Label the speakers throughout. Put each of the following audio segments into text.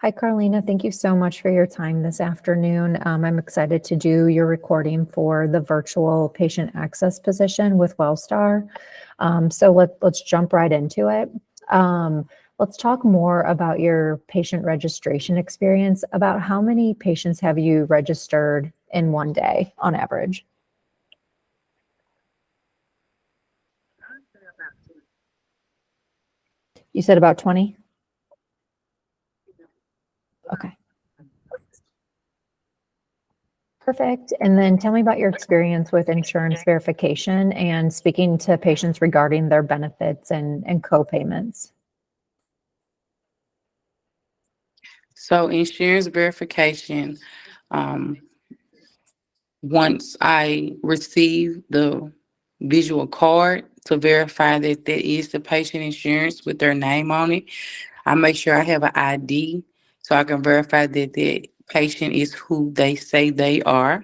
Speaker 1: Hi, Carlina. Thank you so much for your time this afternoon. I'm excited to do your recording for the virtual patient access position with Wellstar. So let's jump right into it. Let's talk more about your patient registration experience. About how many patients have you registered in one day on average? You said about 20? Okay. Perfect. And then tell me about your experience with insurance verification and speaking to patients regarding their benefits and co-payments.
Speaker 2: So insurance verification, once I receive the visual card to verify that there is the patient insurance with their name on it, I make sure I have an ID so I can verify that the patient is who they say they are.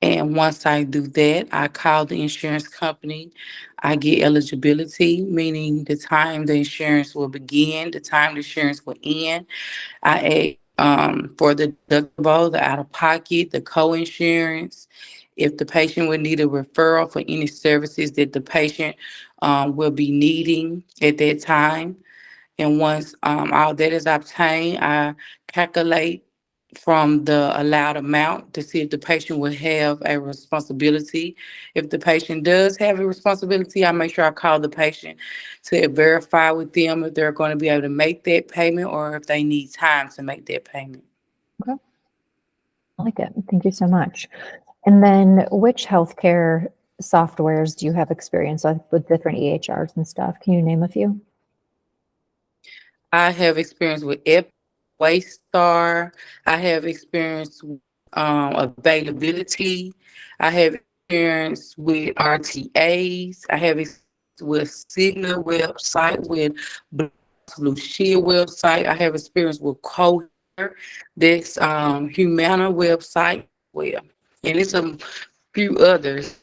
Speaker 2: And once I do that, I call the insurance company. I get eligibility, meaning the time the insurance will begin, the time the insurance will end. I ask for the deductible, the out of pocket, the co-insurance. If the patient would need a referral for any services that the patient will be needing at that time. And once all that is obtained, I calculate from the allowed amount to see if the patient will have a responsibility. If the patient does have a responsibility, I make sure I call the patient to verify with them if they're going to be able to make that payment or if they need time to make that payment.
Speaker 1: Okay. I like it. Thank you so much. And then which healthcare softwares do you have experience with different EHRs and stuff? Can you name a few?
Speaker 2: I have experience with Waystar. I have experience with availability. I have experience with RTAs. I have experience with Cigna website, with Blue Shield website. I have experience with Cohere, this Humana website. Well, and it's a few others,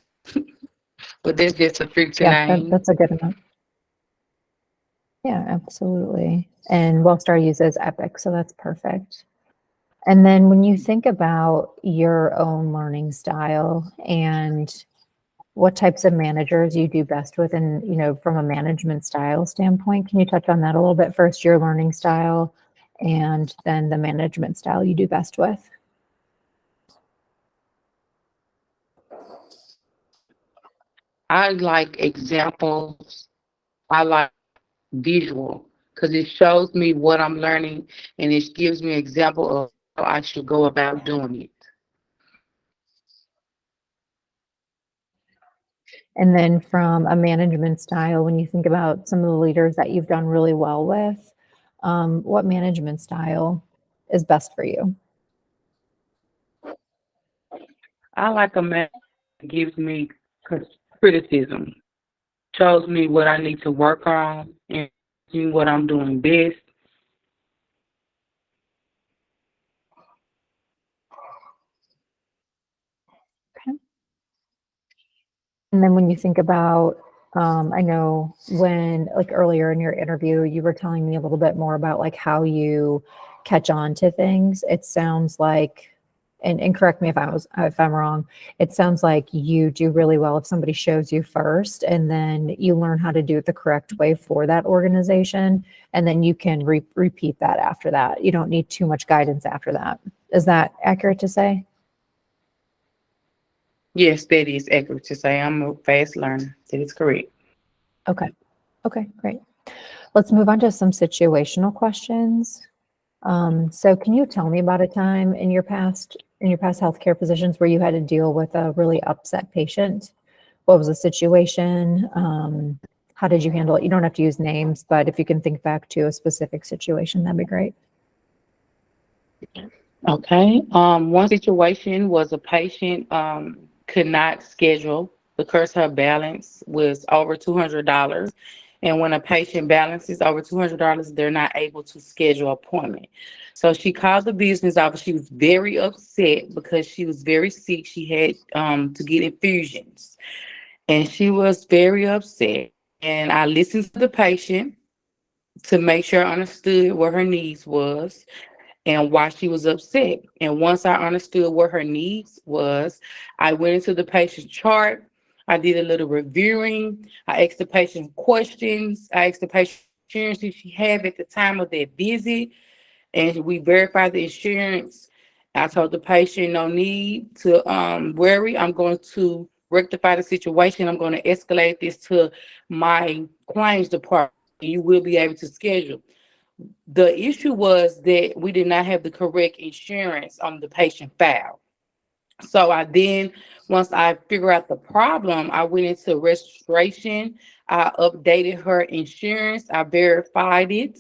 Speaker 2: but that's just a few to
Speaker 1: Yeah,
Speaker 2: name.
Speaker 1: that's a good amount. Yeah, absolutely. And Wellstar uses Epic, so that's perfect. And then when you think about your own learning style and what types of managers you do best with, and from a management style standpoint, can you touch on that a little bit? First, your learning style, and then the management style you do best with.
Speaker 2: I like examples. I like visual because it shows me what I'm learning and it gives me an example of how I should go about doing it.
Speaker 1: And then from a management style, when you think about some of the leaders that you've done really well with, what management style is best for you?
Speaker 2: I like a man that gives me criticism, shows me what I need to work on and see what I'm doing best.
Speaker 1: Okay. And then when you think about, I know when, like earlier in your interview, you were telling me a little bit more about like how you catch on to things. It sounds like, and correct me if I'm wrong, it sounds like you do really well if somebody shows you first, and then you learn how to do it the correct way for that organization, and then you can repeat that after that. You don't need too much guidance after that. Is that accurate to say?
Speaker 2: Yes, that is accurate to say. I'm a fast learner. That is correct.
Speaker 1: Okay. Okay, great. Let's move on to some situational questions. So can you tell me about a time in your past healthcare positions where you had to deal with a really upset patient? What was the situation? How did you handle it? You don't have to use names, but if you can think back to a specific situation, that'd be great.
Speaker 2: Okay. One situation was a patient could not schedule because her balance was over $200. And when a patient balance is over $200, they're not able to schedule an appointment. So she called the business office. She was very upset because she was very sick. She had to get infusions. And she was very upset. And I listened to the patient. to make sure I understood what her needs was and why she was upset. And once I understood what her needs was, I went into the patient's chart. I did a little reviewing. I asked the patient questions. I asked the patient insurance she had at the time of their visit, and we verified the insurance. I told the patient no need to worry. I'm going to rectify the situation. I'm going to escalate this to my claims department. You will be able to schedule. The issue was that we did not have the correct insurance on the patient file. So once I figured out the problem, I went into registration. I updated her insurance. I verified it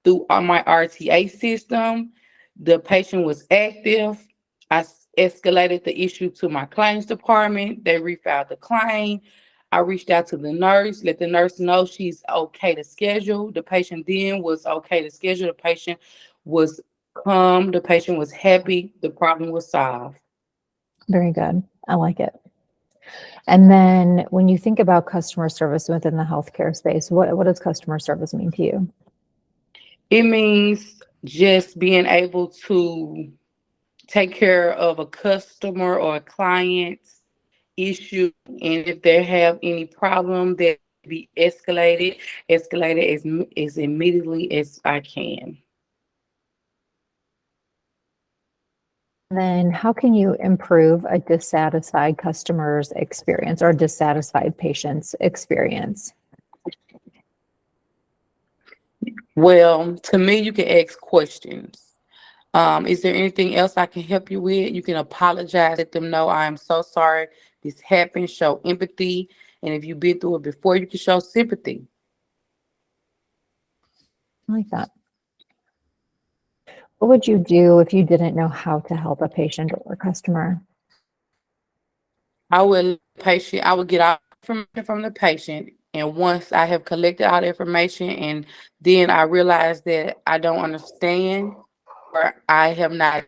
Speaker 2: through on my RTA system. The patient was active. Escalated the issue to my claims department. They refiled the claim. I reached out to the nurse, let the nurse know she's okay to schedule. The patient then was okay to schedule. The patient was calm. The patient was happy. The problem was solved.
Speaker 1: Very good. I like it. And then when you think about customer service within the healthcare space, what does customer service mean to you?
Speaker 2: It means just being able to take care of a customer or a client issue, and if they have any problem, that be escalated as immediately as I can.
Speaker 1: And then how can you improve a dissatisfied customer's experience or dissatisfied patient's experience?
Speaker 2: Well, to me, you can ask questions. Is there anything else I can help you with? You can apologize, let them know I am so sorry this happened, show empathy. And if you've been through it before, you can show sympathy.
Speaker 1: I like that. What would you do if you didn't know how to help a patient or customer?
Speaker 2: I would get all information from the patient. And once I have collected all the information and then I realize that I don't understand or I have not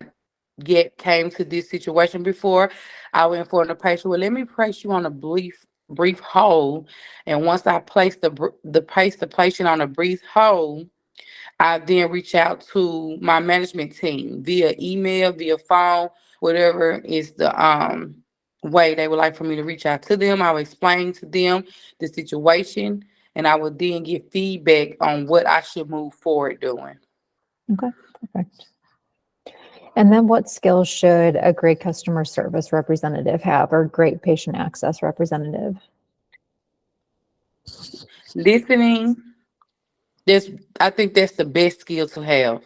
Speaker 2: yet came to this situation before, I will inform the patient, well, let me place you on a brief hold. And once I place the patient on a brief hold, I then reach out to my management team via email, via phone, whatever is the way they would like for me to reach out to them. I will explain to them the situation, and I will then get feedback on what I should move forward doing.
Speaker 1: Okay, perfect. And then what skills should a great customer service representative have or great patient access representative?
Speaker 2: Listening, this I think that's the best skill to have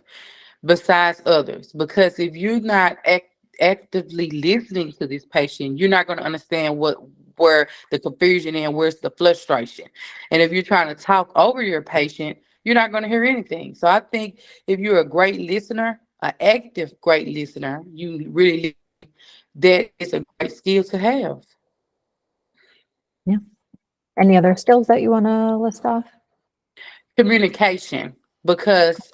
Speaker 2: besides others, because if you're not actively listening to this patient, you're not going to understand where the confusion and where's the frustration. And if you're trying to talk over your patient, you're not going to hear anything. So I think if you're a great listener, an active great listener, you really that is a great skill to have.
Speaker 1: Yeah. Any other skills that you want to list off?
Speaker 2: Communication, because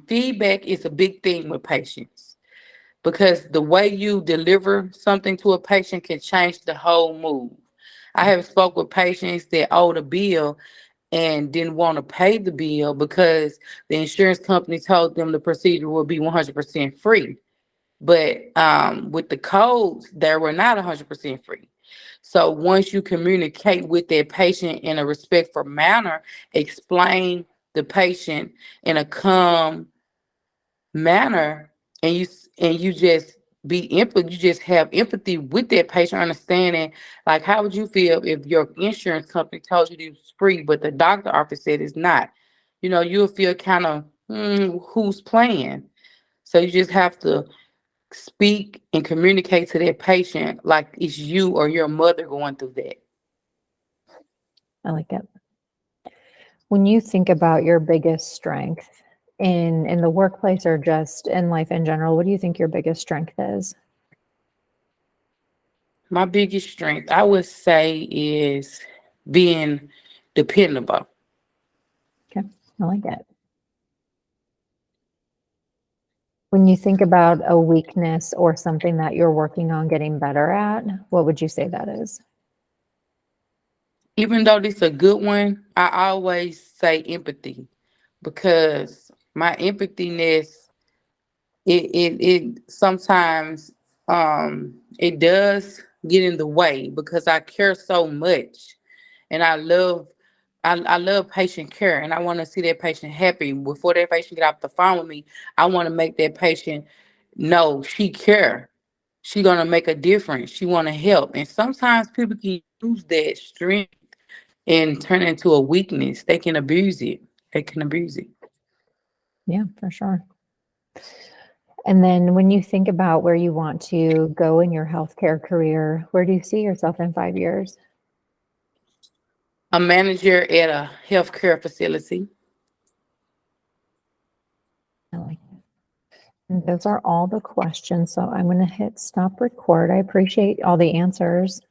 Speaker 2: feedback is a big thing with patients, because the way you deliver something to a patient can change the whole mood. I have spoke with patients that owed a bill and didn't want to pay the bill because the insurance company told them the procedure will be 100% free. But with the codes, they were not 100% free. So once you communicate with that patient in a respectful manner, explain the patient in a calm manner, and you just you just have empathy with that patient, understanding like how would you feel if your insurance company told you it's free but the doctor office said it's not. You'll feel kind of who's playing. So you just have to speak and communicate to that patient like it's you or your mother going through that.
Speaker 1: I like it. When you think about your biggest strength in the workplace or just in life in general, what do you think your biggest strength is?
Speaker 2: My biggest strength, I would say, is being dependable.
Speaker 1: Okay, I like it. When you think about a weakness or something that you're working on getting better at, what would you say that is?
Speaker 2: Even though this is a good one, I always say empathy, because my empathiness, it sometimes it does get in the way because I care so much, and I love patient care, and I want to see that patient happy. Before that patient get off the phone with me, I want to make that patient know she care. She gonna make a difference. She want to help, and sometimes people can use that strength and turn it into a weakness. They can abuse it. They can abuse it.
Speaker 1: Yeah, for sure. And then when you think about where you want to go in your healthcare career, where do you see yourself in 5 years?
Speaker 2: A manager at a healthcare facility.
Speaker 1: I like it. And those are all the questions. So I'm going to hit stop record. I appreciate all the answers.